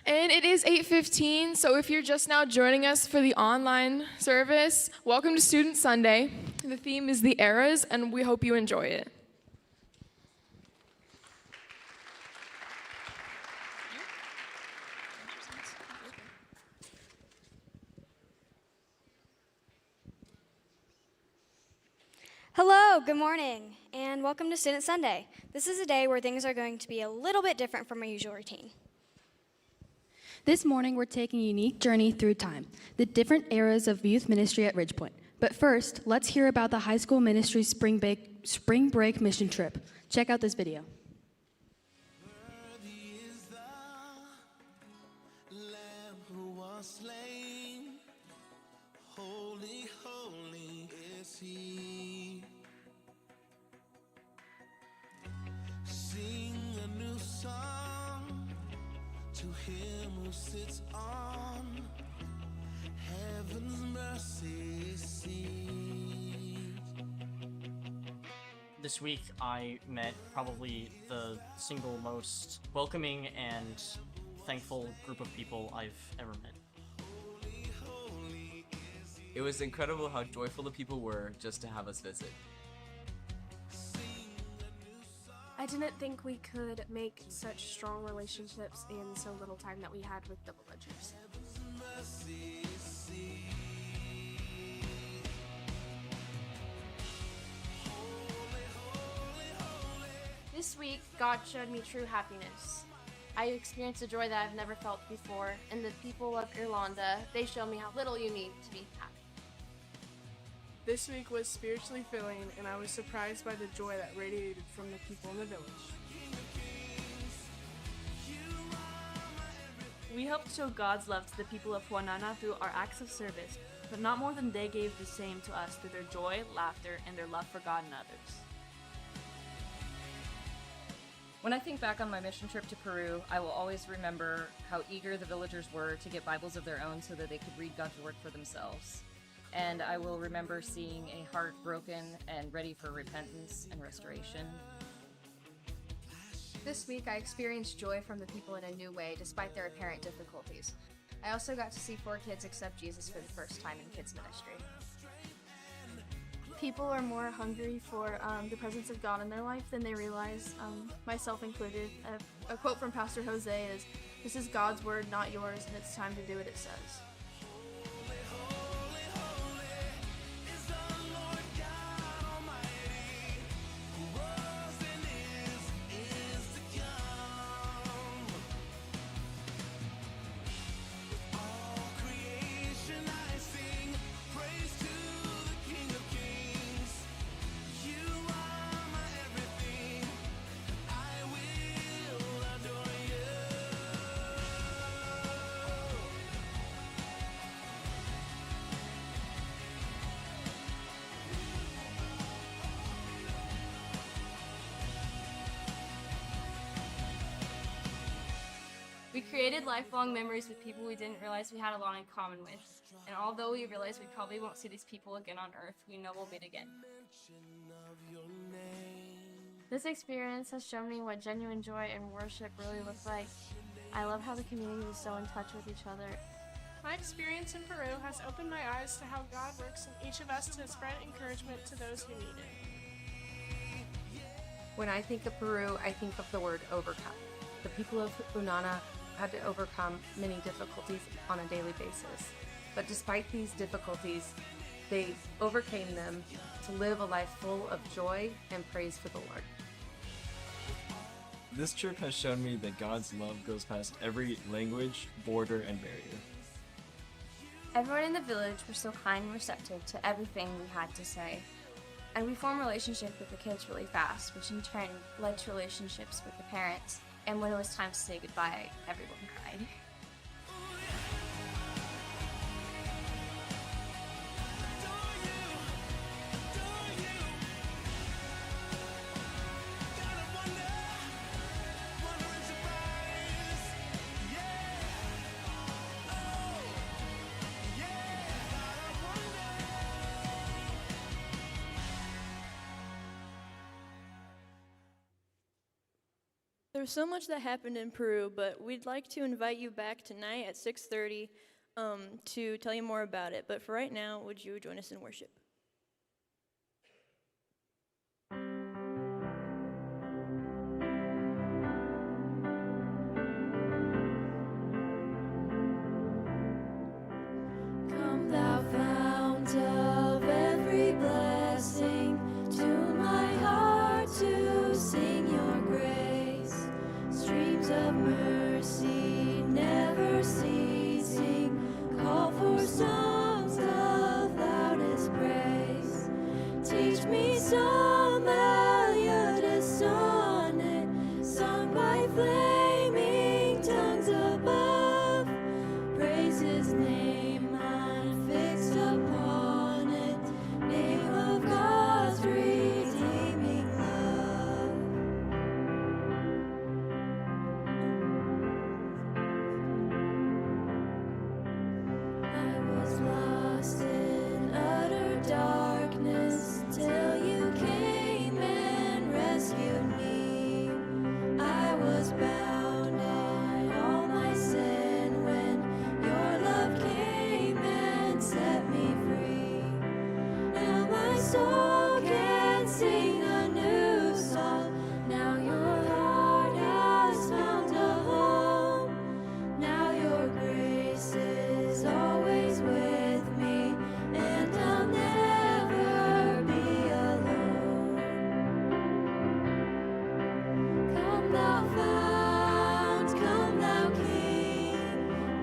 And it is 8:15, so if you're just now joining us for the online service, welcome to Student Sunday. The theme is the eras, and we hope you enjoy it. Hello, good morning, and welcome to Student Sunday. This is a day where things are going to be a little bit different from our usual routine. This morning, we're taking a unique journey through time, the different eras of youth ministry at Ridgepoint. But first, let's hear about the high school ministry spring break mission trip. Check out this video. Worthy is the Lamb who was slain. Holy, holy is He. Sing a new song to Him who sits on heaven's mercy seat. This week I met probably the single most welcoming and thankful group of people I've ever met. It was incredible how joyful the people were just to have us visit. I didn't think we could make such strong relationships in so little time that we had with the villagers. This week, God showed me true happiness. I experienced a joy that I've never felt before, and the people of Irlanda, they show me how little you need to be happy. This week was spiritually filling, and I was surprised by the joy that radiated from the people in the village. We helped show God's love to the people of Huanana through our acts of service, but not more than they gave the same to us through their joy, laughter, and their love for God and others. When I think back on my mission trip to Peru, I will always remember how eager the villagers were to get Bibles of their own so that they could read God's Word for themselves. And I will remember seeing a heart broken and ready for repentance and restoration. This week, I experienced joy from the people in a new way, despite their apparent difficulties. I also got to see 4 kids accept Jesus for the first time in kids ministry. People are more hungry for the presence of God in their life than they realize, myself included. A quote from Pastor Jose is, "This is God's word, not yours, and it's time to do what it says." We created lifelong memories with people we didn't realize we had a lot in common with. And although we realize we probably won't see these people again on Earth, we know we'll meet again. This experience has shown me what genuine joy and worship really look like. I love how the community is so in touch with each other. My experience in Peru has opened my eyes to how God works in each of us to spread encouragement to those who need it. When I think of Peru, I think of the word overcome. The people of Unana had to overcome many difficulties on a daily basis. But despite these difficulties, they overcame them to live a life full of joy and praise for the Lord. This trip has shown me that God's love goes past every language, border, and barrier. Everyone in the village was so kind and receptive to everything we had to say. And we formed relationships with the kids really fast, which in turn led to relationships with the parents. And when it was time to say goodbye, everyone cried. was so much that happened in Peru, but we'd like to invite you back tonight at 6:30 to tell you more about it. But for right now, would you join us in worship? Come thou fount of every blessing, tune my heart to sing your grace. Streams of mercy never ceasing, call for songs of loudest praise. Teach me some melodious sonnet, sung by flaming tongues above. Praise his name unfixed upon it, name of God's redeeming love. I was lost in utter darkness till you came and rescued me. I was bound in all my sin when your love came and set me free. Now my soul can sing a new song. Now your heart has found a home. Now your grace is always with me, and I'll never be alone. Come thou fount, come thou King,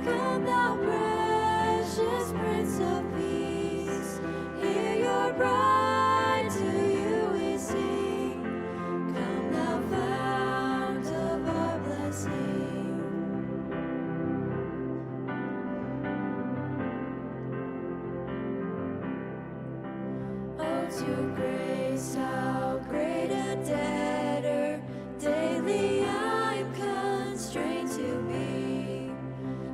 come thou precious Prince of Peace. Hear your bride, to you we sing. Come thou fount of our blessing. Oh, to grace, how great a debtor daily I'm constrained to be.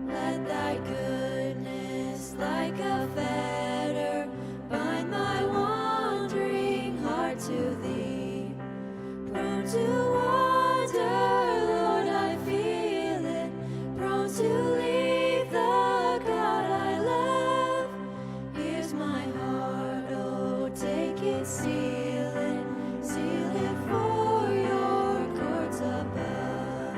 Let thy goodness, like a fetter, bind my wandering heart to thee. Prone to wander, Lord, I feel it. Prone to leave the God I love. Here's my heart, oh, take it, seal it for your courts above.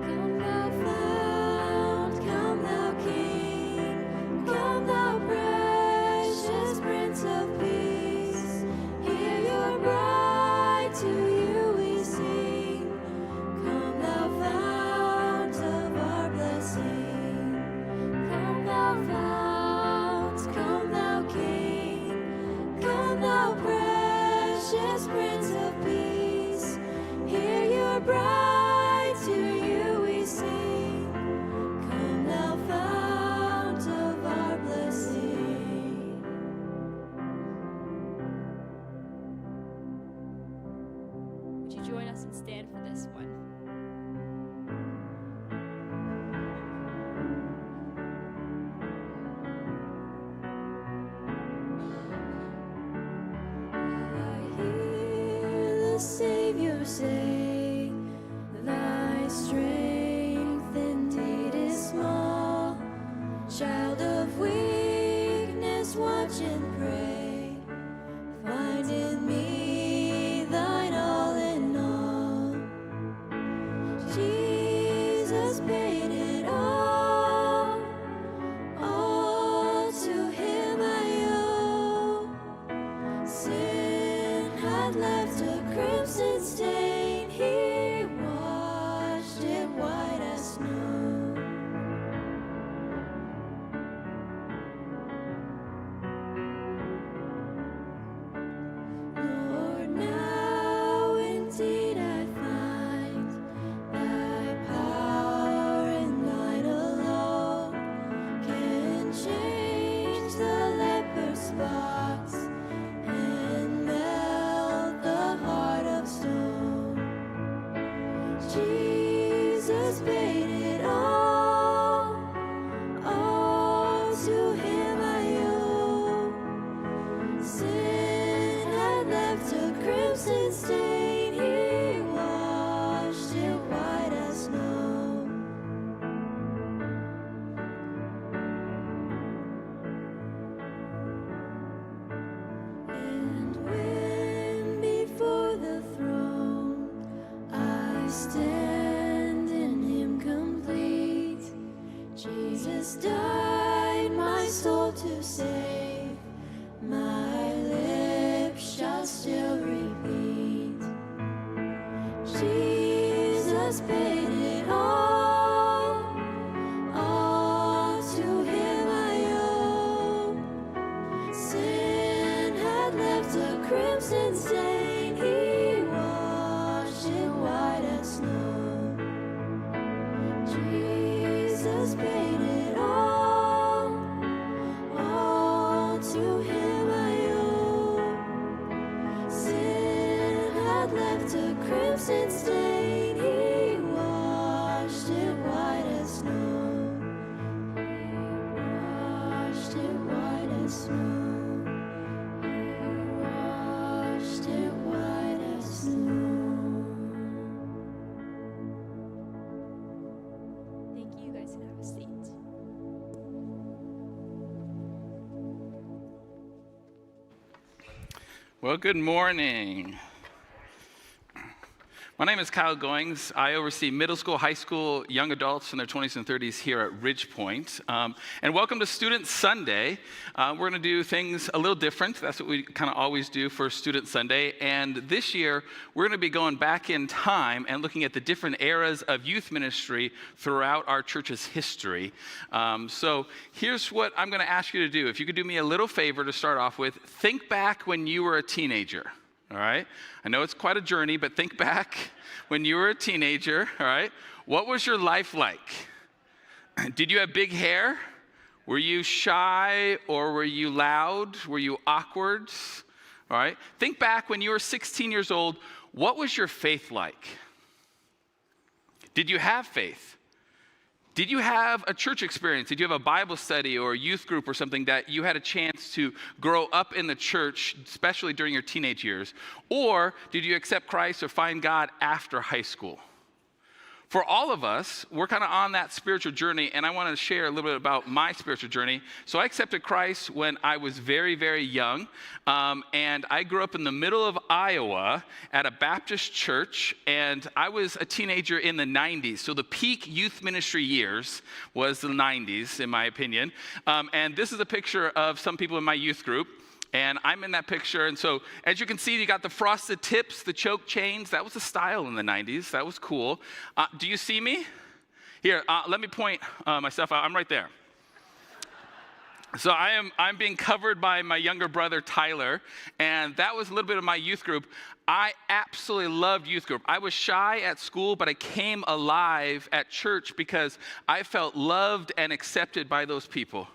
Come thou fount, come thou King, come thou precious Prince of Peace. Hear your bride, to you we sing. Come thou fount of our blessing. Come thou fount, come thou King, come thou precious Prince of Peace. Hear your bride, to you we sing. Come thou fount of our blessing. Would you join us and stand for this one? I hear the Savior say, thy strength indeed is small. Child of weakness, watch and pray. Find in me thine all in all. Jesus paid it all to him I owe. Sin had left a crimson stain, he washed it white as snow. Lord, now indeed I find thy power and thine alone can change the leper's spots and melt the heart of stone. Jesus paid it all to him I owe. Sin had left a crimson stain, he to save. My lips shall still repeat, Jesus paid it all to him I owe. Sin had left a crimson stain, he washed it white as snow. Jesus paid it all to him I owe. Sin had left a crimson stain, he washed it white as snow. He washed it white as snow. He washed it white as snow. Thank you. You guys can have a seat. Well, good morning. My name is Kyle Goings. I oversee middle school, high school, young adults in their 20s and 30s here at Ridgepoint. And welcome to Student Sunday. We're going to do things a little different. That's what we kind of always do for Student Sunday. And this year, we're going to be going back in time and looking at the different eras of youth ministry throughout our church's history. So here's what I'm going to ask you to do. If you could do me a little favor to start off with, think back when you were a teenager. All right? I know it's quite a journey, but think back when you were a teenager, all right? What was your life like? Did you have big hair? Were you shy or were you loud? Were you awkward? All right? Think back when you were 16 years old. What was your faith like? Did you have faith? Did you have a church experience? Did you have a Bible study or a youth group or something that you had a chance to grow up in the church, especially during your teenage years? Or did you accept Christ or find God after high school? For all of us, we're kind of on that spiritual journey, and I want to share a little bit about my spiritual journey. So I accepted Christ when I was very, very young, and I grew up in the middle of Iowa at a Baptist church, and I was a teenager in the 90s. So the peak youth ministry years was the 90s, in my opinion. And this is a picture of some people in my youth group. And I'm in that picture, and so as you can see, you got the frosted tips, the choke chains. That was the style in the 90s. That was cool. Do you see me? Here, let me point myself out. I'm right there. So I'm being covered by my younger brother, Tyler, and that was a little bit of my youth group. I absolutely loved youth group. I was shy at school, but I came alive at church because I felt loved and accepted by those people.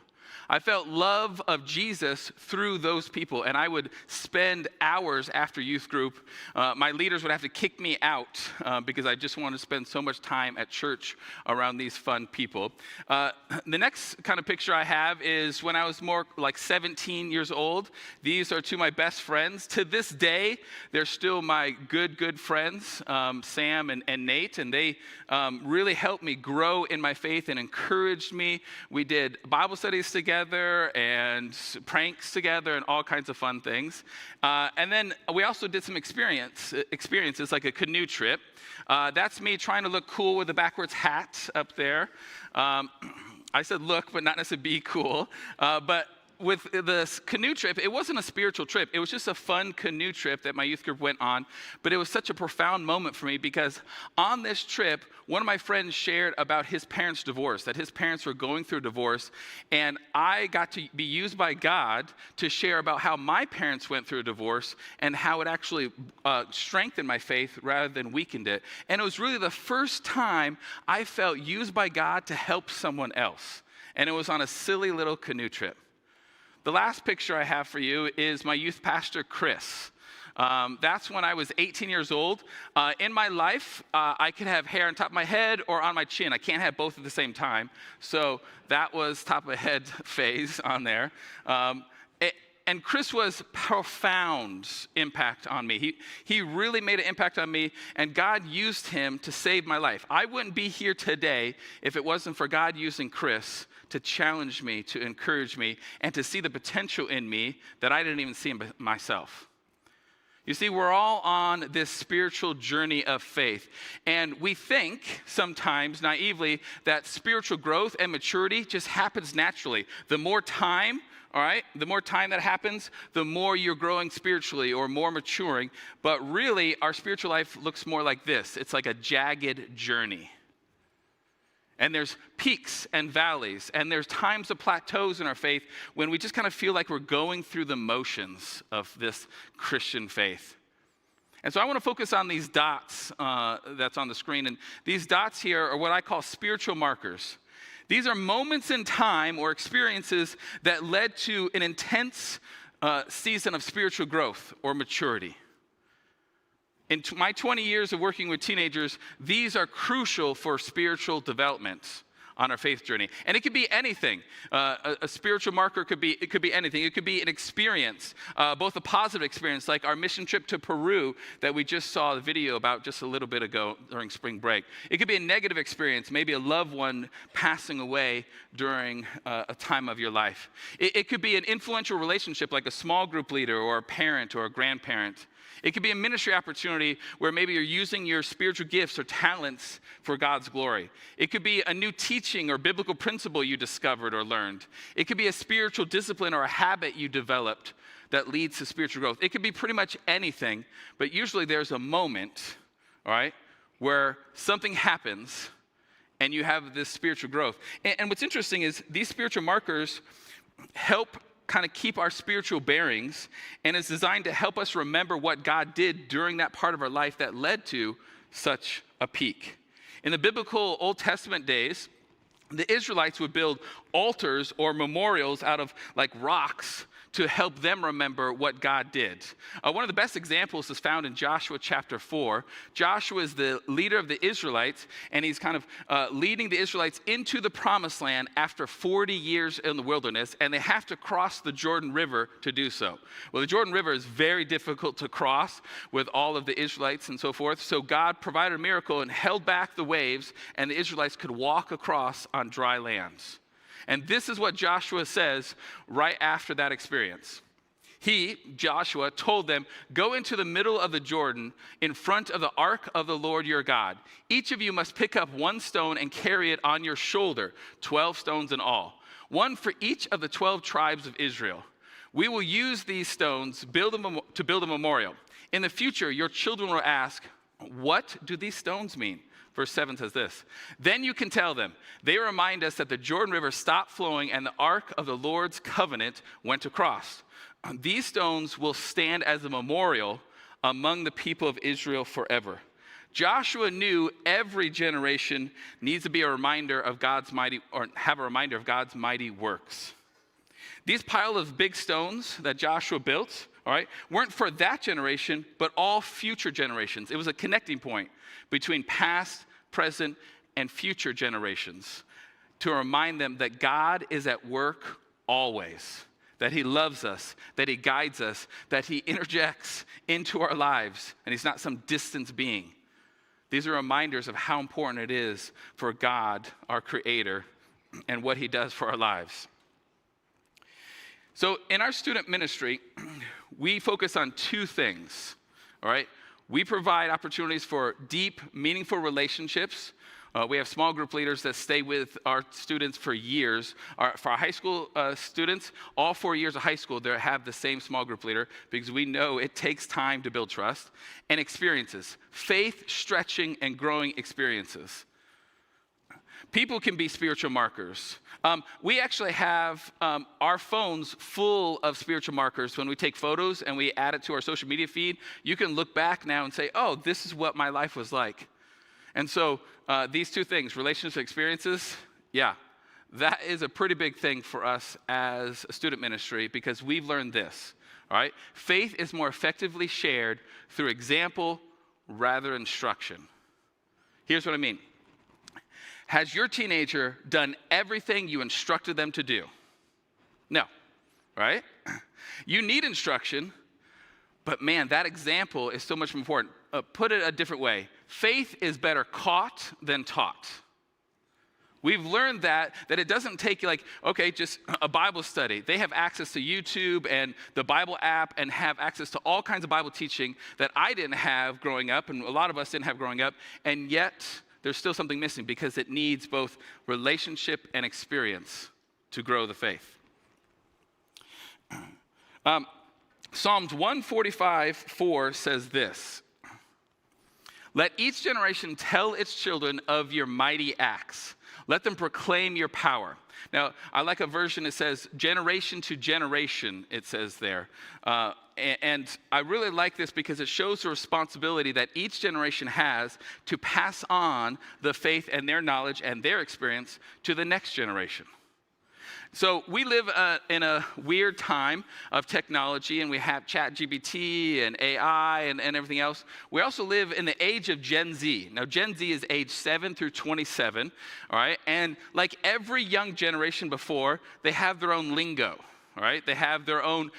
I felt love of Jesus through those people, and I would spend hours after youth group. My leaders would have to kick me out because I just wanted to spend so much time at church around these fun people. The next kind of picture I have is when I was more like 17 years old. These are two of my best friends. To this day, they're still my good friends, Sam and Nate, and they really helped me grow in my faith and encouraged me. We did Bible studies together and pranks together and all kinds of fun things. And then we also did some experiences like a canoe trip. That's me trying to look cool with a backwards hat up there. I said look, but not necessarily be cool. But with this canoe trip, it wasn't a spiritual trip. It was just a fun canoe trip that my youth group went on. But it was such a profound moment for me because on this trip, one of my friends shared about his parents' divorce, that his parents were going through a divorce. And I got to be used by God to share about how my parents went through a divorce and how it actually strengthened my faith rather than weakened it. And it was really the first time I felt used by God to help someone else. And it was on a silly little canoe trip. The last picture I have for you is my youth pastor, Chris. That's when I was 18 years old. In my life, I could have hair on top of my head or on my chin. I can't have both at the same time. So that was top of the head phase on there. And Chris was profound impact on me. He really made an impact on me, and God used him to save my life. I wouldn't be here today if it wasn't for God using Chris to challenge me, to encourage me, and to see the potential in me that I didn't even see in myself. You see, we're all on this spiritual journey of faith. And we think sometimes naively that spiritual growth and maturity just happens naturally. The more time, all right, the more time that happens, the more you're growing spiritually or more maturing. But really, our spiritual life looks more like this. It's like a jagged journey. And there's peaks and valleys, and there's times of plateaus in our faith when we just kind of feel like we're going through the motions of this Christian faith. And so I want to focus on these dots that's on the screen. And these dots here are what I call spiritual markers. These are moments in time or experiences that led to an intense season of spiritual growth or maturity. In my 20 years of working with teenagers, these are crucial for spiritual development on our faith journey. And it could be anything. A spiritual marker could be anything. It could be an experience, both a positive experience, like our mission trip to Peru that we just saw the video about just a little bit ago during spring break. It could be a negative experience, maybe a loved one passing away during a time of your life. It could be an influential relationship, like a small group leader or a parent or a grandparent. It could be a ministry opportunity where maybe you're using your spiritual gifts or talents for God's glory. It could be a new teaching or biblical principle you discovered or learned. It could be a spiritual discipline or a habit you developed that leads to spiritual growth. It could be pretty much anything, but usually there's a moment, all right, where something happens and you have this spiritual growth. And what's interesting is these spiritual markers help kind of keep our spiritual bearings, and it's designed to help us remember what God did during that part of our life that led to such a peak. In the biblical Old Testament days, the Israelites would build altars or memorials out of like rocks to help them remember what God did. One of the best examples is found in Joshua chapter 4. Joshua is the leader of the Israelites, and he's kind of leading the Israelites into the promised land after 40 years in the wilderness, and they have to cross the Jordan River to do so. Well, the Jordan River is very difficult to cross with all of the Israelites and so forth, so God provided a miracle and held back the waves, and the Israelites could walk across on dry lands. And this is what Joshua says right after that experience. He, Joshua, told them, "Go into the middle of the Jordan in front of the ark of the Lord your God. Each of you must pick up one stone and carry it on your shoulder, 12 stones in all, one for each of the 12 tribes of Israel. We will use these stones to build a memorial. In the future, your children will ask, 'What do these stones mean?'" Verse 7 says this, "Then you can tell them, they remind us that the Jordan River stopped flowing and the ark of the Lord's covenant went across. These stones will stand as a memorial among the people of Israel forever." Joshua knew every generation needs to be a reminder of God's mighty, or have a reminder of God's mighty works. These pile of big stones that Joshua built, all right, weren't for that generation, but all future generations. It was a connecting point between past, present, and future generations to remind them that God is at work always, that he loves us, that he guides us, that he interjects into our lives, and he's not some distant being. These are reminders of how important it is for God, our Creator, and what he does for our lives. So in our student ministry, we focus on two things, all right? We provide opportunities for deep, meaningful relationships. We have small group leaders that stay with our students for years. For our high school students, all 4 years of high school, they have the same small group leader because we know it takes time to build trust. And experiences, faith-stretching and growing experiences. People can be spiritual markers. We actually have our phones full of spiritual markers. When we take photos and we add it to our social media feed, you can look back now and say, "Oh, this is what my life was like." And so these two things, relationships, experiences, yeah, that is a pretty big thing for us as a student ministry because we've learned this, all right? Faith is more effectively shared through example rather than instruction. Here's what I mean. Has your teenager done everything you instructed them to do? No, right? You need instruction, but man, that example is so much more important. Put it a different way. Faith is better caught than taught. We've learned that it doesn't take just a Bible study. They have access to YouTube and the Bible app and have access to all kinds of Bible teaching that I didn't have growing up and a lot of us didn't have growing up. And yet there's still something missing because it needs both relationship and experience to grow the faith. Psalms 145:4 says this: "Let each generation tell its children of your mighty acts. Let them proclaim your power." Now, I like a version that says generation to generation, it says there. And I really like this because it shows the responsibility that each generation has to pass on the faith and their knowledge and their experience to the next generation. So we live in a weird time of technology, and we have ChatGPT and AI and everything else. We also live in the age of Gen Z. Now, Gen Z is age 7 through 27, all right? And like every young generation before, they have their own lingo. All right, they have their own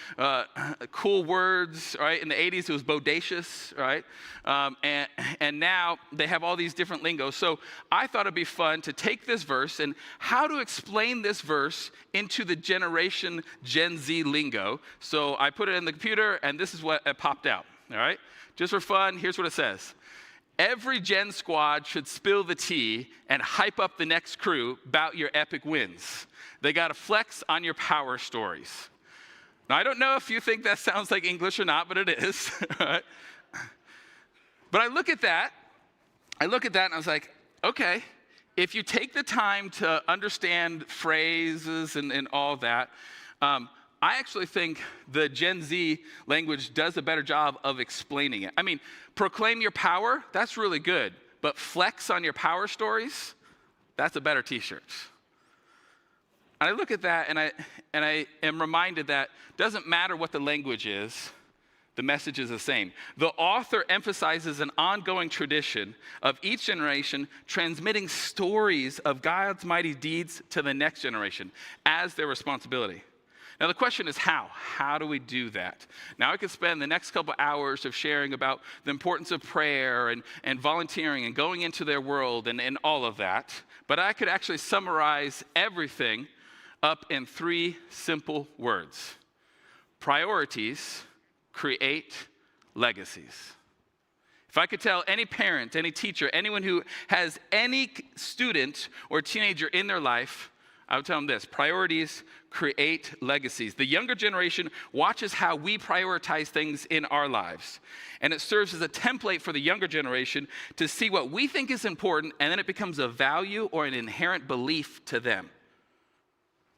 cool words. All right, in the 80s it was bodacious. Right, and now they have all these different lingos. So I thought it'd be fun to take this verse and how to explain this verse into the generation Gen Z lingo. So I put it in the computer, and this is what it popped out. All right, just for fun, here's what it says: "Every Gen squad should spill the tea and hype up the next crew about your epic wins. They got to flex on your power stories." Now, I don't know if you think that sounds like English or not, but it is. Right? But I look at that and I was like, okay, if you take the time to understand phrases and all that, I actually think the Gen Z language does a better job of explaining it. I mean, proclaim your power, that's really good. But flex on your power stories, that's a better t-shirt. And I look at that and I am reminded that it doesn't matter what the language is, the message is the same. The author emphasizes an ongoing tradition of each generation transmitting stories of God's mighty deeds to the next generation as their responsibility. Now the question is how? How do we do that? Now I could spend the next couple hours of sharing about the importance of prayer and volunteering and going into their world and all of that, but I could actually summarize everything up in 3 simple words: priorities create legacies. If I could tell any parent, any teacher, anyone who has any student or teenager in their life, I would tell them this: priorities create legacies. The younger generation watches how we prioritize things in our lives. And it serves as a template for the younger generation to see what we think is important, and then it becomes a value or an inherent belief to them.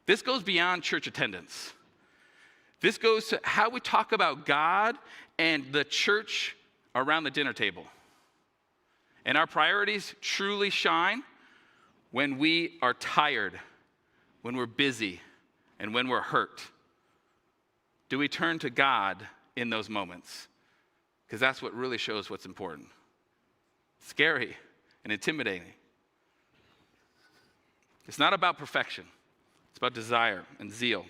This goes beyond church attendance. This goes to how we talk about God and the church around the dinner table. And our priorities truly shine when we are tired, when we're busy, and when we're hurt. Do we turn to God in those moments? Because that's what really shows what's important. Scary and intimidating. It's not about perfection. It's about desire and zeal.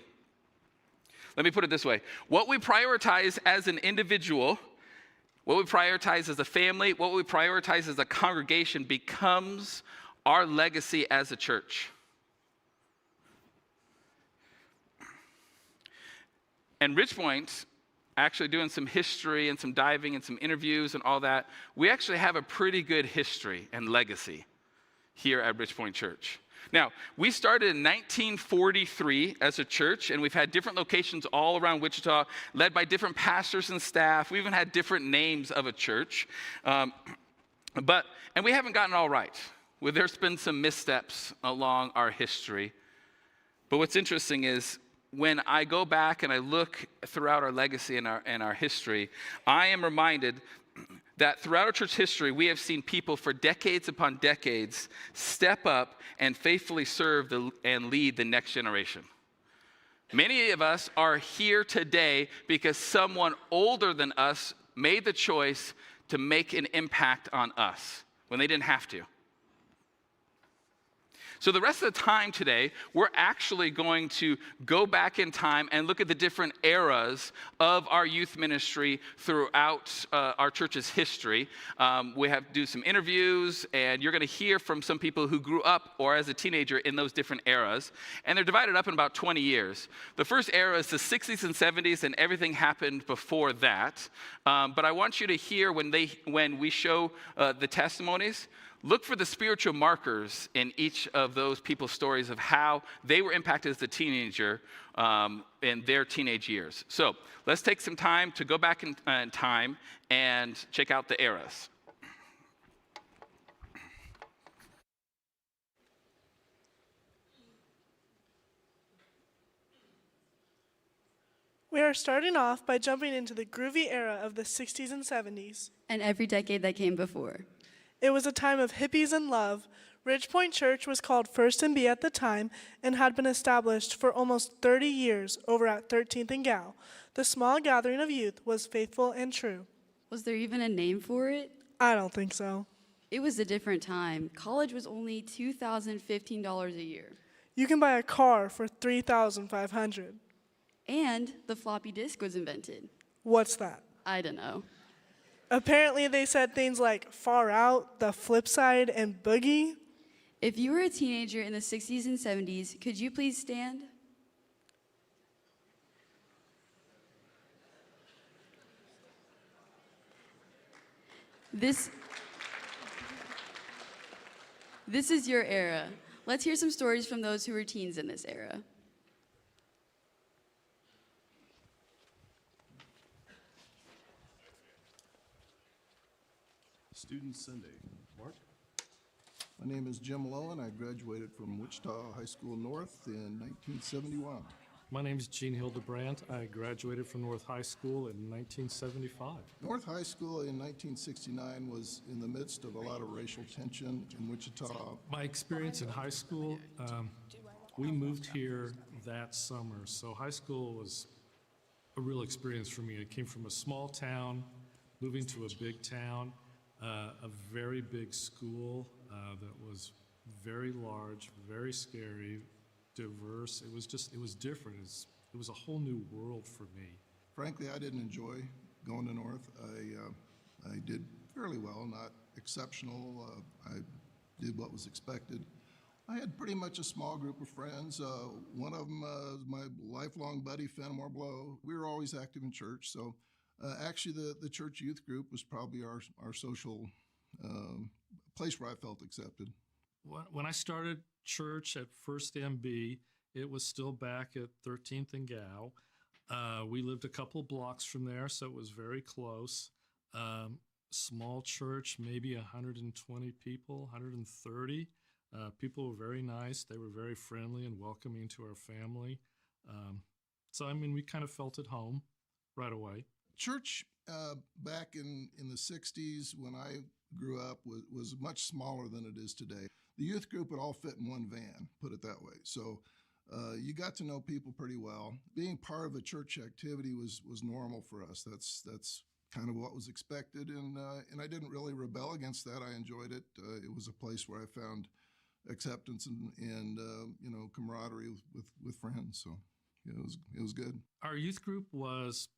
Let me put it this way. What we prioritize as an individual, what we prioritize as a family, what we prioritize as a congregation becomes our legacy as a church. And Ridgepoint, actually doing some history and some diving and some interviews and all that, we actually have a pretty good history and legacy here at Ridgepoint Church. Now, we started in 1943 as a church, and we've had different locations all around Wichita, led by different pastors and staff. We even had different names of a church. And we haven't gotten it all right. Well, there's been some missteps along our history. But what's interesting is when I go back and I look throughout our legacy and our history, I am reminded that throughout our church history, we have seen people for decades upon decades step up and faithfully serve and lead the next generation. Many of us are here today because someone older than us made the choice to make an impact on us when they didn't have to. So the rest of the time today, we're actually going to go back in time and look at the different eras of our youth ministry throughout our church's history. We have to do some interviews, and you're going to hear from some people who grew up or as a teenager in those different eras. And they're divided up in about 20 years. The first era is the 60s and 70s, and everything happened before that. But I want you to hear when we show the testimonies, look for the spiritual markers in each of those people's stories of how they were impacted as a teenager in their teenage years. So let's take some time to go back in time and check out the eras. We are starting off by jumping into the groovy era of the 60s and 70s. And every decade that came before. It was a time of hippies and love. Ridgepoint Church was called First and B at the time and had been established for almost 30 years over at 13th and Gow. The small gathering of youth was faithful and true. Was there even a name for it? I don't think so. It was a different time. College was only $2,015 a year. You can buy a car for $3,500. And the floppy disk was invented. What's that? I don't know. Apparently they said things like Far Out, The Flip Side, and Boogie. If you were a teenager in the 60s and 70s, could you please stand? This is your era. Let's hear some stories from those who were teens in this era. Student Sunday. Mark? My name is Jim Lowen. I graduated from Wichita High School North in 1971. My name is Gene Hildebrandt. I graduated from North High School in 1975. North High School in 1969 was in the midst of a lot of racial tension in Wichita. My experience in high school, we moved here that summer, so high school was a real experience for me. I came from a small town, moving to a big town. A very big school that was very large, very scary, diverse. It was different. It was a whole new world for me. Frankly, I didn't enjoy going to North. I did fairly well, not exceptional. I did what was expected. I had pretty much a small group of friends. One of them is my lifelong buddy, Fenimore Blow. We were always active in church, so actually, the church youth group was probably our social place where I felt accepted. When I started church at First MB, it was still back at 13th and Gow. We lived a couple blocks from there, so it was very close. Small church, maybe 120 people, 130. People were very nice. They were very friendly and welcoming to our family. So, I mean, we kind of felt at home right away. Church back in the 60s when I grew up was much smaller than it is today. The youth group would all fit in one van, put it that way. So you got to know people pretty well. Being part of a church activity was normal for us. That's kind of what was expected, and I didn't really rebel against that. I enjoyed it. It was a place where I found acceptance and camaraderie with friends. So yeah, it was good. Our youth group was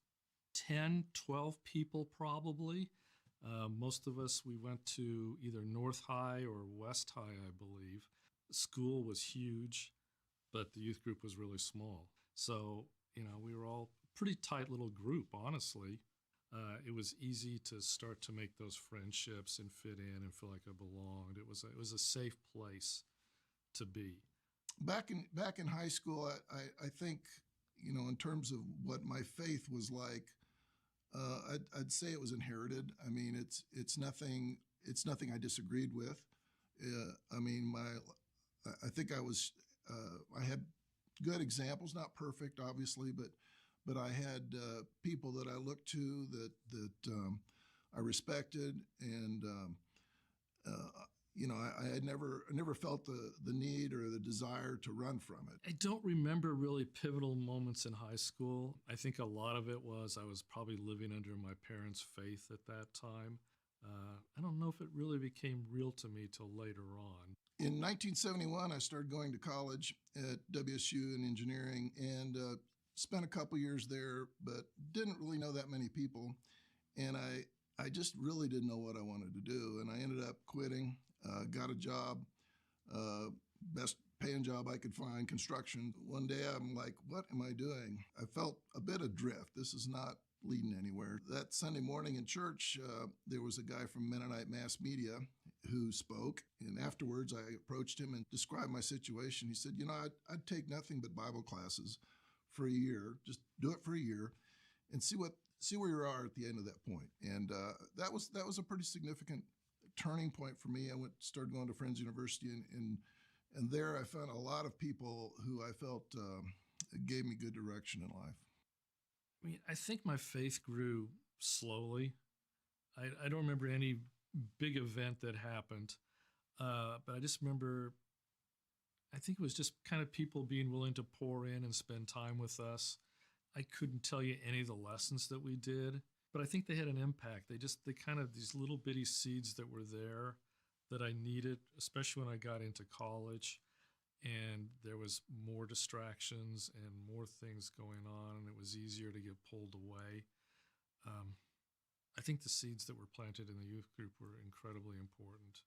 10, 12 people probably. Most of us, we went to either North High or West High, I believe. School was huge, but the youth group was really small. So, we were all a pretty tight little group, honestly. It was easy to start to make those friendships and fit in and feel like I belonged. It was a safe place to be. Back in high school, I think, in terms of what my faith was like, I'd say it was inherited. I mean, it's nothing I disagreed with. I think I had good examples, not perfect, obviously, but I had people that I looked to that I respected, and I had never felt the need or the desire to run from it. I don't remember really pivotal moments in high school. I think a lot of it was I was probably living under my parents' faith at that time. I don't know if it really became real to me till later on. In 1971, I started going to college at WSU in engineering and spent a couple years there, but didn't really know that many people. And I just really didn't know what I wanted to do. And I ended up quitting, got a job, best paying job I could find, construction. One day I'm like, what am I doing? I felt a bit adrift. This is not leading anywhere. That Sunday morning in church, there was a guy from Mennonite Mass Media who spoke. And afterwards, I approached him and described my situation. He said, I'd take nothing but Bible classes for a year, just do it for a year and see where you are at the end of that point. And that was a pretty significant turning point for me. I started going to Friends University, and there I found a lot of people who I felt gave me good direction in life. I mean, I think my faith grew slowly. I don't remember any big event that happened, but I just remember, I think it was just kind of people being willing to pour in and spend time with us. I couldn't tell you any of the lessons that we did, but I think they had an impact. They kind of, these little bitty seeds that were there that I needed, especially when I got into college and there was more distractions and more things going on and it was easier to get pulled away. I think the seeds that were planted in the youth group were incredibly important.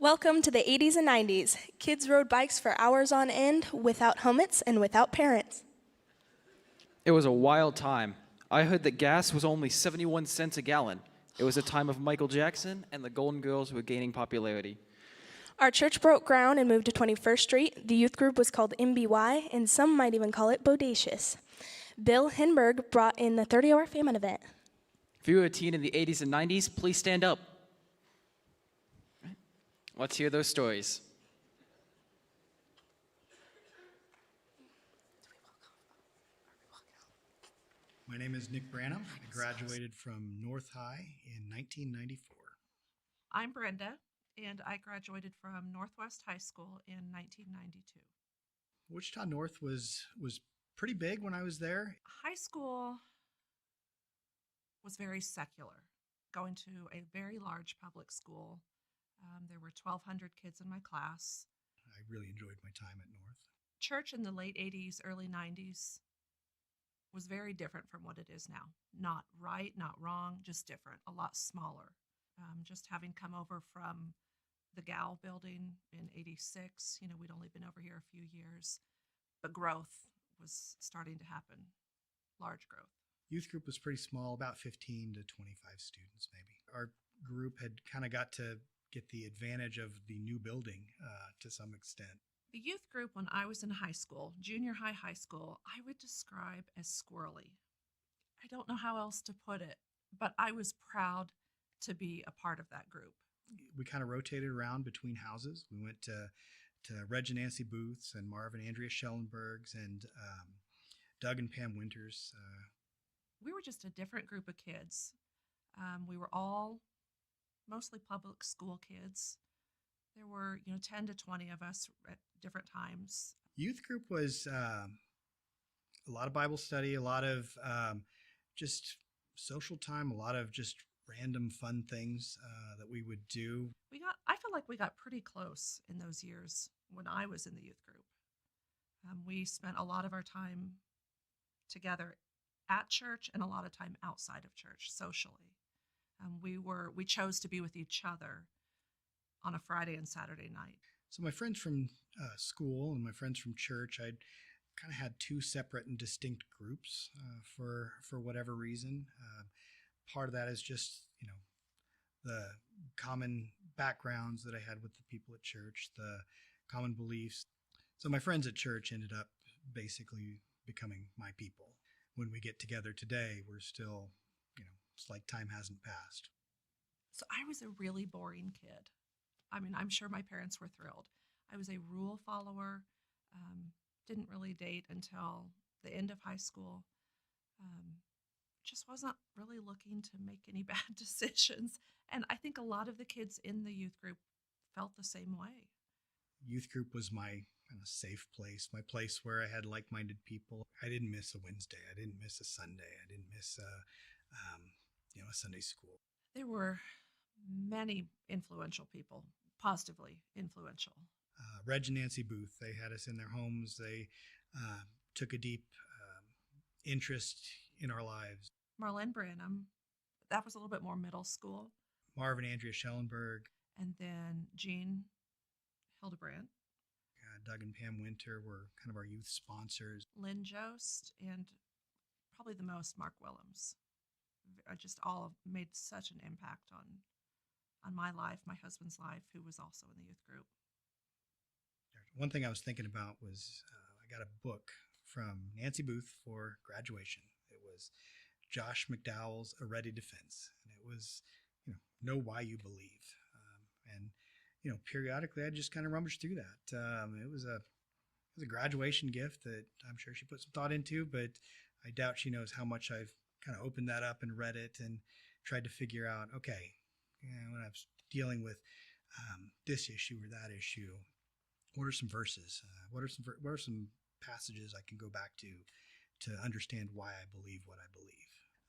Welcome to the 80s and 90s. Kids rode bikes for hours on end without helmets and without parents. It was a wild time. I heard that gas was only 71 cents a gallon. It was a time of Michael Jackson and the Golden Girls were gaining popularity. Our church broke ground and moved to 21st Street. The youth group was called MBY, and some might even call it Bodacious. Bill Hinberg brought in the 30-hour famine event. If you were a teen in the 80s and 90s, please stand up. Let's hear those stories. My name is Nick Branham. I graduated from North High in 1994. I'm Brenda, and I graduated from Northwest High School in 1992. Wichita North was pretty big when I was there. High school was very secular, going to a very large public school. There were 1,200 kids in my class. I really enjoyed my time at North. Church in the late 80s, early 90s was very different from what it is now. Not right, not wrong, just different, a lot smaller. Just having come over from the Gal building in 86, we'd only been over here a few years, but growth was starting to happen, large growth. Youth group was pretty small, about 15 to 25 students maybe. Our group had kind of got to get the advantage of the new building to some extent. The youth group when I was in high school, junior high school, I would describe as squirrely. I don't know how else to put it, but I was proud to be a part of that group. We kind of rotated around between houses. We went to Reg and Nancy Booth's and Marv and Andrea Schellenberg's and Doug and Pam Winters. We were just a different group of kids. We were all mostly public school kids. There were, 10 to 20 of us at different times. Youth group was a lot of Bible study, a lot of just social time, a lot of just random fun things that we would do. I feel like we got pretty close in those years when I was in the youth group. We spent a lot of our time together at church and a lot of time outside of church socially. We chose to be with each other on a Friday and Saturday night. So my friends from school and my friends from church, I kind of had two separate and distinct groups for whatever reason. Part of that is just, the common backgrounds that I had with the people at church, the common beliefs. So my friends at church ended up basically becoming my people. When we get together today, we're still, it's like time hasn't passed. So I was a really boring kid. I mean, I'm sure my parents were thrilled. I was a rule follower, didn't really date until the end of high school. Just wasn't really looking to make any bad decisions. And I think a lot of the kids in the youth group felt the same way. Youth group was my kind of safe place, my place where I had like-minded people. I didn't miss a Wednesday. I didn't miss a Sunday. I didn't miss a Sunday school. There were many influential people, positively influential. Reg and Nancy Booth, they had us in their homes. They took a deep interest in our lives. Marlene Branham, that was a little bit more middle school. Marv and Andrea Schellenberg. And then Jean Hildebrandt. Doug and Pam Winter were kind of our youth sponsors. Lynn Jost, and probably the most, Mark Willems. Just all made such an impact on my life, my husband's life, who was also in the youth group. One thing I was thinking about was I got a book from Nancy Booth for graduation. It was Josh McDowell's A Ready Defense, and it was, know why you believe. And periodically I just kind of rummaged through that. It was a graduation gift that I'm sure she put some thought into, but I doubt she knows how much I've kind of opened that up and read it and tried to figure out, okay, when I was dealing with this issue or that issue, what are some verses? What are some passages I can go back to understand why I believe what I believe?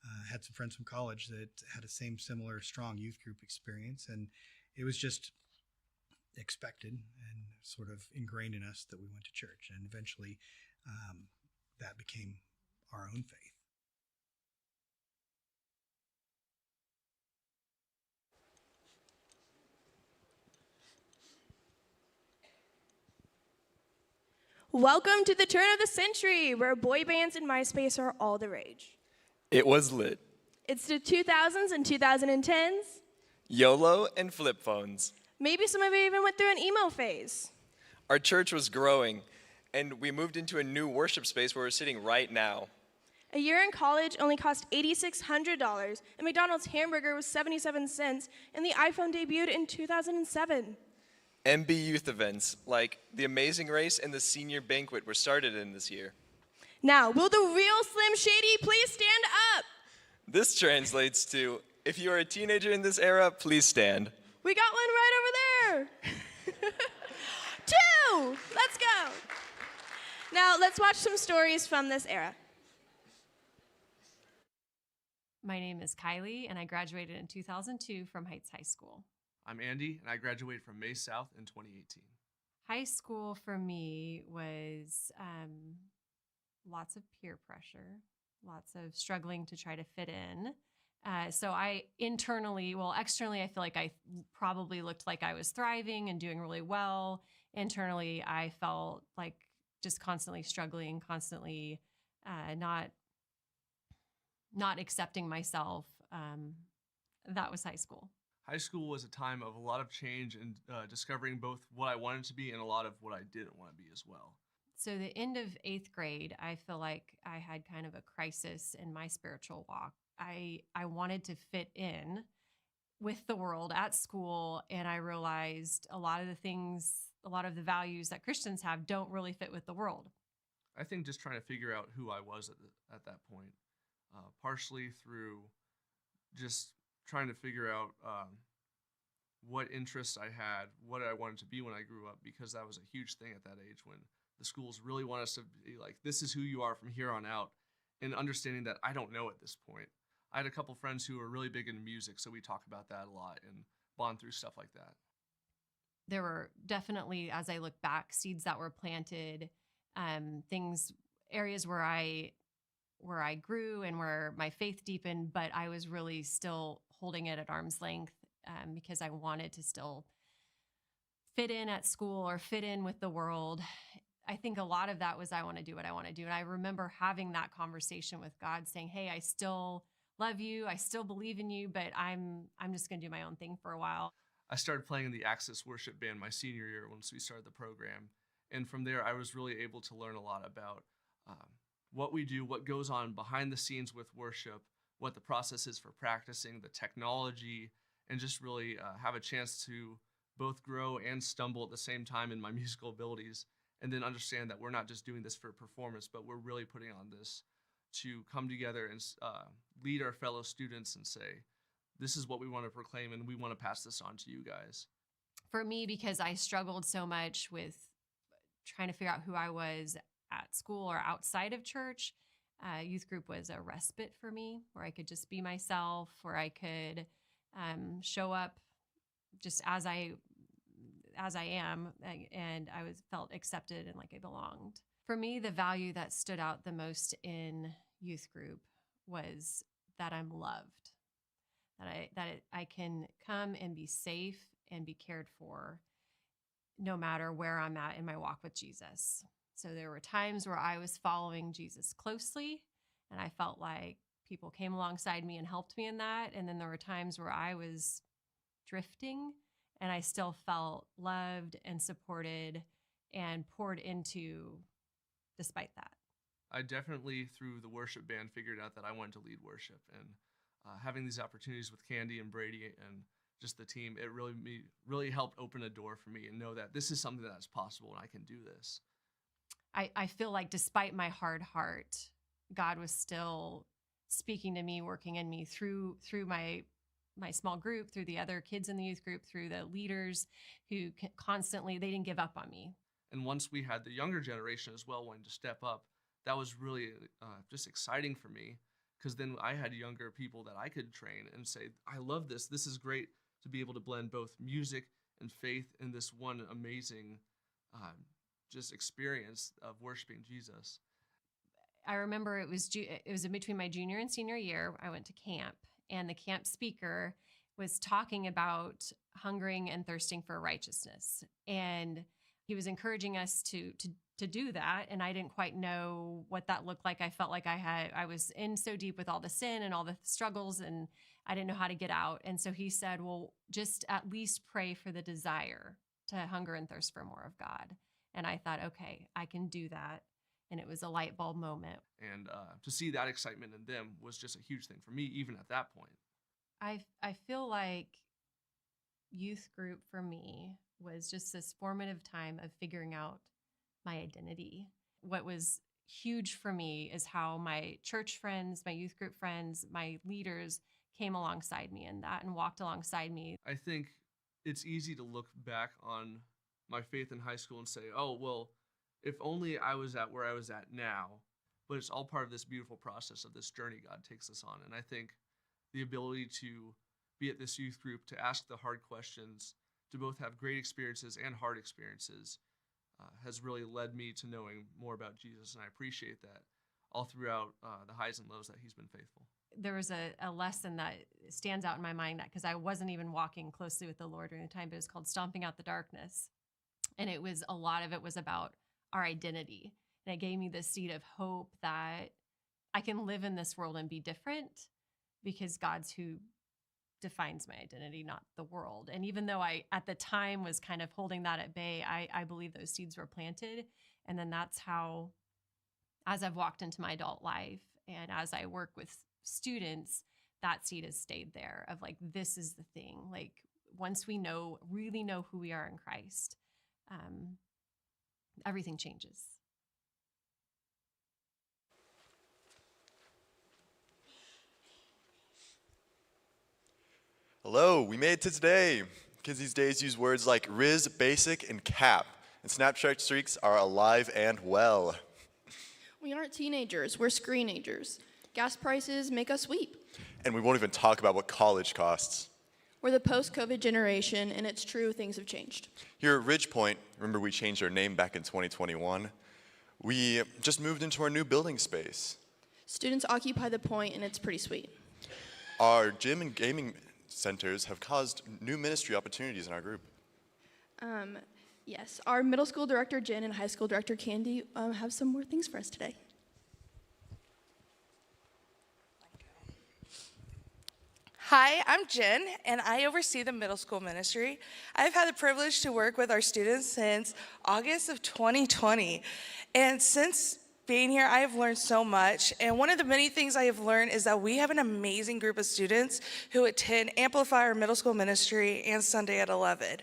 I had some friends from college that had a similar strong youth group experience, and it was just expected and sort of ingrained in us that we went to church, and eventually that became our own faith. Welcome to the turn of the century, where boy bands and MySpace are all the rage. It was lit. It's the 2000s and 2010s. YOLO and flip phones. Maybe some of you even went through an emo phase. Our church was growing, and we moved into a new worship space where we're sitting right now. A year in college only cost $8,600, and McDonald's hamburger was 77 cents, and the iPhone debuted in 2007. MB youth events like the Amazing Race and the Senior Banquet were started in this year. Now, will the real Slim Shady please stand up? This translates to, if you are a teenager in this era, please stand. We got one right over there. 2! Let's go. Now, let's watch some stories from this era. My name is Kylie, and I graduated in 2002 from Heights High School. I'm Andy, and I graduated from May South in 2018. High school for me was lots of peer pressure, lots of struggling to try to fit in. So I externally, I feel like I probably looked like I was thriving and doing really well. Internally, I felt like just constantly struggling, constantly not accepting myself. That was high school. High school was a time of a lot of change and discovering both what I wanted to be and a lot of what I didn't want to be as well. So the end of 8th grade, I feel like I had kind of a crisis in my spiritual walk. I wanted to fit in with the world at school, and I realized a lot of the values that Christians have don't really fit with the world. I think just trying to figure out who I was at that point, partially through just trying to figure out what interests I had, what I wanted to be when I grew up, because that was a huge thing at that age when the schools really want us to be like, this is who you are from here on out, and understanding that I don't know at this point. I had a couple friends who were really big into music, so we talk about that a lot and bond through stuff like that. There were definitely, as I look back, seeds that were planted, areas where I grew and where my faith deepened, but I was really still holding it at arm's length because I wanted to still fit in at school or fit in with the world. I think a lot of that was I want to do what I want to do. And I remember having that conversation with God saying, hey, I still love you. I still believe in you, but I'm just going to do my own thing for a while. I started playing in the Access Worship Band my senior year once we started the program. And from there, I was really able to learn a lot about what we do, what goes on behind the scenes with worship, what the process is for practicing, the technology, and just really have a chance to both grow and stumble at the same time in my musical abilities, and then understand that we're not just doing this for performance, but we're really putting on this to come together and lead our fellow students and say, this is what we want to proclaim, and we want to pass this on to you guys. For me, because I struggled so much with trying to figure out who I was at school or outside of church, youth group was a respite for me, where I could just be myself, where I could show up just as I am, and I felt accepted and like I belonged. For me, the value that stood out the most in youth group was that I'm loved, that I can come and be safe and be cared for, no matter where I'm at in my walk with Jesus. So there were times where I was following Jesus closely, and I felt like people came alongside me and helped me in that. And then there were times where I was drifting, and I still felt loved and supported and poured into despite that. I definitely, through the worship band, figured out that I wanted to lead worship. And having these opportunities with Candy and Brady and just the team, it really helped open a door for me and know that this is something that's possible and I can do this. I feel like despite my hard heart, God was still speaking to me, working in me through my small group, through the other kids in the youth group, through the leaders who constantly, they didn't give up on me. And once we had the younger generation as well wanting to step up, that was really just exciting for me, because then I had younger people that I could train and say, I love this. This is great to be able to blend both music and faith in this one amazing just experience of worshiping Jesus. I remember it was in between my junior and senior year. I went to camp, and the camp speaker was talking about hungering and thirsting for righteousness. And he was encouraging us to do that. And I didn't quite know what that looked like. I felt like I was in so deep with all the sin and all the struggles, and I didn't know how to get out. And so he said, well, just at least pray for the desire to hunger and thirst for more of God. And I thought, okay, I can do that. And it was a light bulb moment. And to see that excitement in them was just a huge thing for me, even at that point. I feel like youth group for me was just this formative time of figuring out my identity. What was huge for me is how my church friends, my youth group friends, my leaders came alongside me in that and walked alongside me. I think it's easy to look back on my faith in high school and say, oh, well, if only I was at where I was at now. But it's all part of this beautiful process of this journey God takes us on. And I think the ability to be at this youth group, to ask the hard questions, to both have great experiences and hard experiences, has really led me to knowing more about Jesus. And I appreciate that all throughout the highs and lows that he's been faithful. There was a lesson that stands out in my mind, because I wasn't even walking closely with the Lord during the time, but it was called Stomping Out the Darkness. And a lot of it was about our identity. And it gave me this seed of hope that I can live in this world and be different, because God's who defines my identity, not the world. And even though I, at the time, was kind of holding that at bay, I believe those seeds were planted. And then that's how, as I've walked into my adult life and as I work with students, that seed has stayed there of like, this is the thing. Like, once we really know who we are in Christ, everything changes. Hello, we made it to today. Kids these days use words like Riz, Basic, and Cap, and Snapchat streaks are alive and well. We aren't teenagers, we're screenagers. Gas prices make us weep. And we won't even talk about what college costs. We're the post-COVID generation, and it's true, things have changed. Here at Ridgepoint, remember we changed our name back in 2021? We just moved into our new building space. Students occupy the point, and it's pretty sweet. Our gym and gaming centers have caused new ministry opportunities in our group. Yes, our middle school director, Jen, and high school director, Candy, have some more things for us today. Hi, I'm Jen, and I oversee the middle school ministry. I've had the privilege to work with our students since August of 2020. And since being here, I have learned so much. And one of the many things I have learned is that we have an amazing group of students who attend Amplify, our middle school ministry, and Sunday at 11.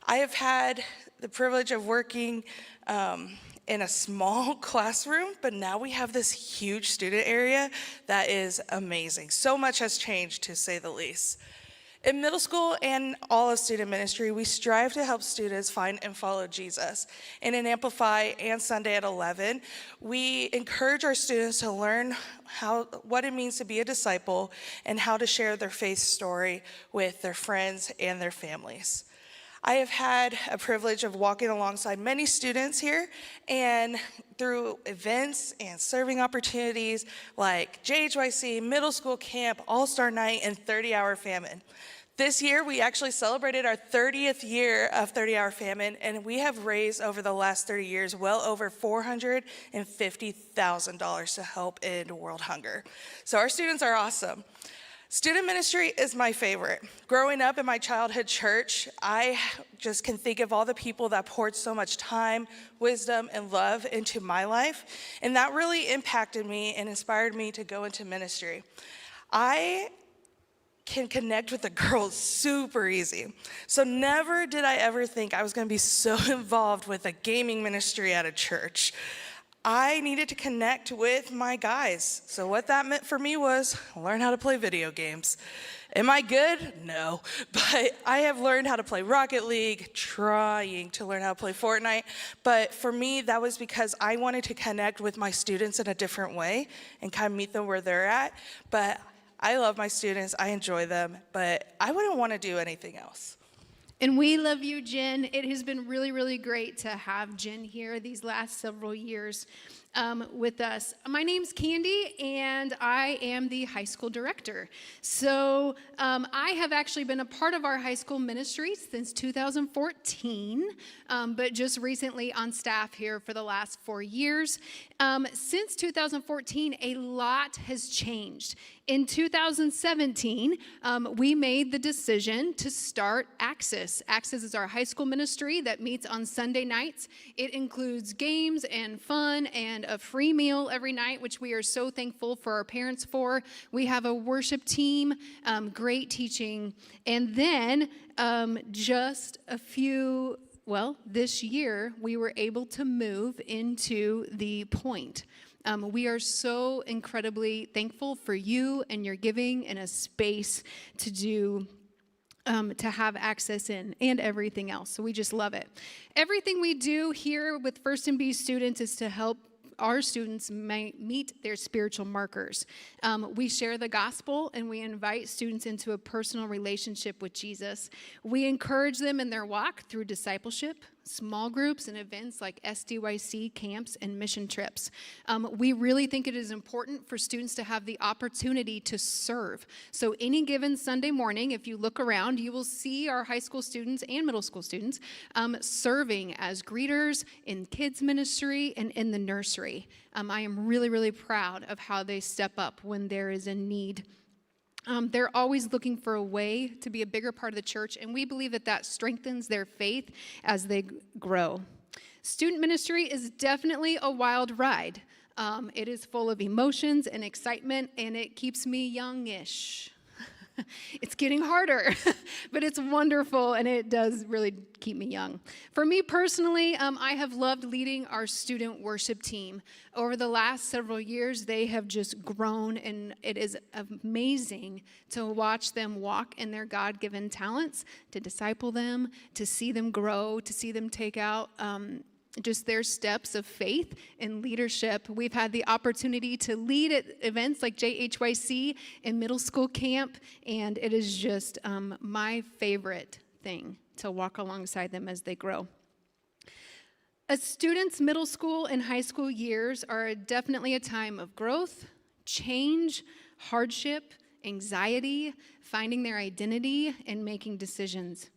I have had the privilege of working in a small classroom, but now we have this huge student area that is amazing. So much has changed, to say the least. In middle school and all of student ministry, we strive to help students find and follow Jesus. And in Amplify and Sunday at 11, we encourage our students to learn what it means to be a disciple and how to share their faith story with their friends and their families. I have had a privilege of walking alongside many students here, and through events and serving opportunities like JHYC, middle school camp, All-Star Night, and 30-Hour Famine. This year, we actually celebrated our 30th year of 30-Hour Famine, and we have raised over the last 30 years well over $450,000 to help end world hunger. So our students are awesome. Student ministry is my favorite. Growing up in my childhood church, I just can think of all the people that poured so much time, wisdom, and love into my life, and that really impacted me and inspired me to go into ministry. I can connect with the girls super easy. So never did I ever think I was gonna be so involved with a gaming ministry at a church. I needed to connect with my guys. So what that meant for me was learn how to play video games. Am I good? No. But I have learned how to play Rocket League, trying to learn how to play Fortnite. But for me, that was because I wanted to connect with my students in a different way and kind of meet them where they're at. But I love my students, I enjoy them, but I wouldn't want to do anything else. And we love you, Jen. It has been really, really great to have Jen here these last several years with us. My name's Candy, and I am the high school director. So I have actually been a part of our high school ministry since 2014, but just recently on staff here for the last 4 years. Since 2014, a lot has changed. In 2017, we made the decision to start Access. Access is our high school ministry that meets on Sunday nights. It includes games and fun and a free meal every night, which we are so thankful for our parents for. We have a worship team, great teaching. And then this year, we were able to move into the Point. We are so incredibly thankful for you and your giving and a space to do, to have access in and everything else. So we just love it. Everything we do here with First and B students is to help our students meet their spiritual markers. We share the gospel and we invite students into a personal relationship with Jesus. We encourage them in their walk through discipleship, small groups, and events like SDYC camps and mission trips. We really think it is important for students to have the opportunity to serve. So any given Sunday morning, if you look around, you will see our high school students and middle school students serving as greeters in kids ministry and in the nursery. I am really, really proud of how they step up when there is a need. They're always looking for a way to be a bigger part of the church, and we believe that that strengthens their faith as they grow. Student ministry is definitely a wild ride. It is full of emotions and excitement, and it keeps me youngish. It's getting harder, but it's wonderful, and it does really keep me young. For me personally, I have loved leading our student worship team. Over the last several years, they have just grown, and it is amazing to watch them walk in their God-given talents, to disciple them, to see them grow, to see them take out just their steps of faith and leadership. We've had the opportunity to lead at events like JHYC and middle school camp, and it is just my favorite thing to walk alongside them as they grow. A student's middle school and high school years are definitely a time of growth, change, hardship, anxiety, finding their identity, and making decisions.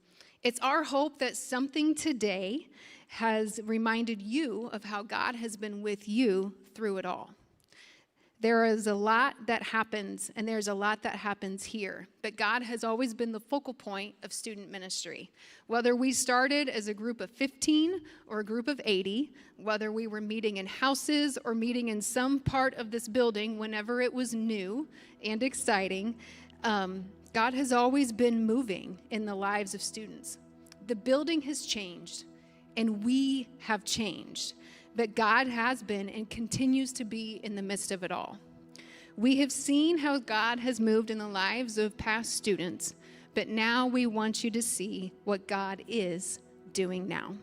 It's our hope that something today has reminded you of how God has been with you through it all. There is a lot that happens, and there's a lot that happens here, but God has always been the focal point of student ministry. Whether we started as a group of 15 or a group of 80, whether we were meeting in houses or meeting in some part of this building whenever it was new and exciting, God has always been moving in the lives of students. The building has changed, and we have changed, but God has been and continues to be in the midst of it all. We have seen how God has moved in the lives of past students, but now we want you to see what God is doing now.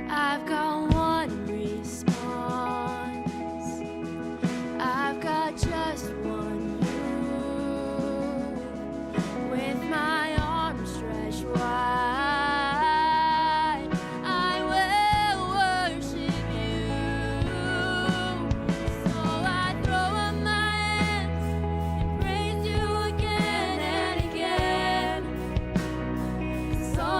I've got one response. I've got just one move. With my arms stretched wide, I will worship you. So I throw up my hands and praise you again and again. 'Cause all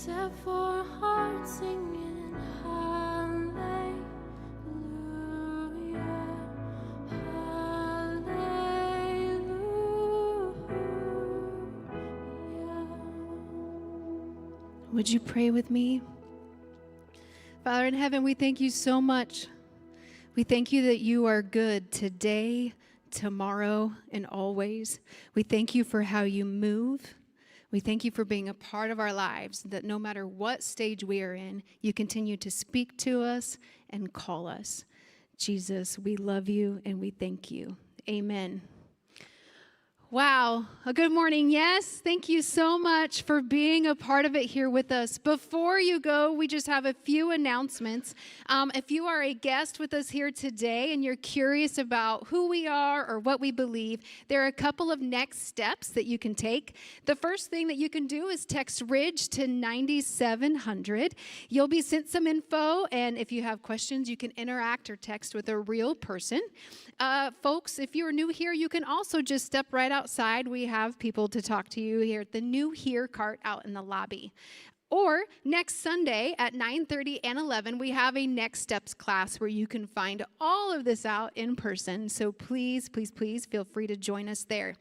set for hearts singing hallelujah, hallelujah. Would you pray with me? Father in heaven, we thank you so much. We thank you that you are good today, tomorrow, and always. We thank you for how you move. We thank you for being a part of our lives, that no matter what stage we are in, you continue to speak to us and call us. Jesus, we love you and we thank you. Amen. Wow. A good morning. Yes. Thank you so much for being a part of it here with us. Before you go, we just have a few announcements. If you are a guest with us here today and you're curious about who we are or what we believe, there are a couple of next steps that you can take. The first thing that you can do is text Ridge to 9700. You'll be sent some info, and if you have questions, you can interact or text with a real person. Folks, if you're new here, you can also just step right outside. We have people to talk to you here at the New Here cart out in the lobby. Or next Sunday at 9:30 and 11, we have a Next Steps class where you can find all of this out in person. So please, please, please feel free to join us there.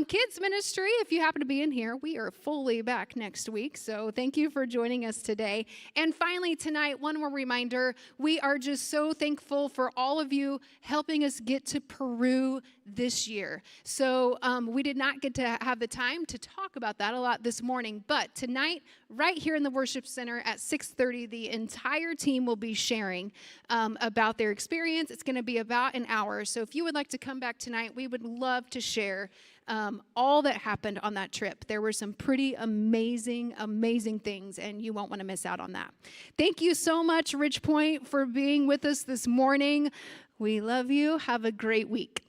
Kids ministry, if you happen to be in here, we are fully back next week. So thank you for joining us today. And finally, tonight, one more reminder. We are just so thankful for all of you helping us get to Peru this year. So we did not get to have the time to talk about that a lot this morning. But tonight, right here in the worship center at 6:30, the entire team will be sharing about their experience. It's going to be about an hour. So if you would like to come back tonight, we would love to share all that happened on that trip. There were some pretty amazing, amazing things, and you won't want to miss out on that. Thank you so much, Ridgepoint, for being with us this morning. We love you. Have a great week.